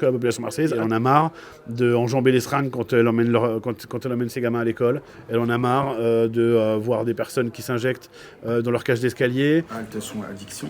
La population marseillaise, elle en a marre d'enjamber les seringues quand elle emmène ses gamins à l'école. Elle en a marre de voir des personnes qui s'injectent dans leur cage d'escalier. Halte soins addiction.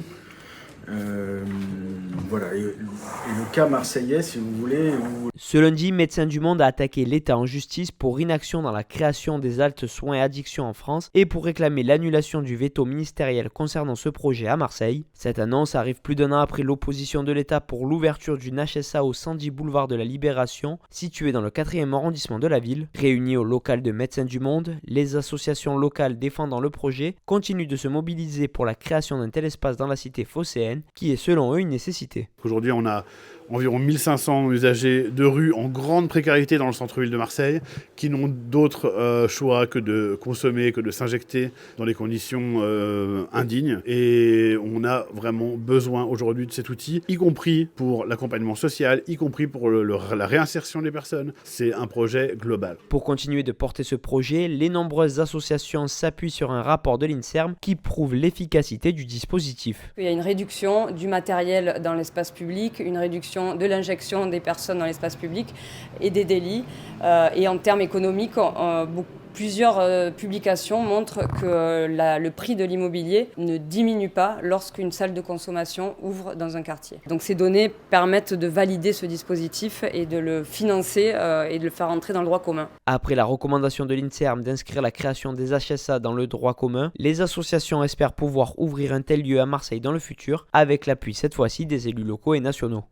Voilà, et le cas marseillais, si vous voulez. Ce lundi, Médecins du Monde a attaqué l'État en justice pour inaction dans la création des haltes soins et addictions en France et pour réclamer l'annulation du veto ministériel concernant ce projet à Marseille. Cette annonce arrive plus d'un an après l'opposition de l'État pour l'ouverture d'une HSA au 110 boulevard de la Libération, situé dans le 4e arrondissement de la ville. Réunis au local de Médecins du Monde, les associations locales défendant le projet continuent de se mobiliser pour la création d'un tel espace dans la cité phocéenne, qui est selon eux une nécessité. Aujourd'hui, on a environ 1500 usagers de rue en grande précarité dans le centre-ville de Marseille, qui n'ont d'autre choix que de consommer, que de s'injecter dans des conditions indignes. Et on a vraiment besoin aujourd'hui de cet outil, y compris pour l'accompagnement social, y compris pour la réinsertion des personnes. C'est un projet global. Pour continuer de porter ce projet, les nombreuses associations s'appuient sur un rapport de l'INSERM qui prouve l'efficacité du dispositif. Il y a une réduction du matériel dans l'espace public, une réduction de l'injection des personnes dans l'espace public et des délits. Et en termes économiques, plusieurs publications montrent que le prix de l'immobilier ne diminue pas lorsqu'une salle de consommation ouvre dans un quartier. Donc ces données permettent de valider ce dispositif et de le financer et de le faire entrer dans le droit commun. Après la recommandation de l'INSERM d'inscrire la création des HSA dans le droit commun, les associations espèrent pouvoir ouvrir un tel lieu à Marseille dans le futur, avec l'appui cette fois-ci des élus locaux et nationaux.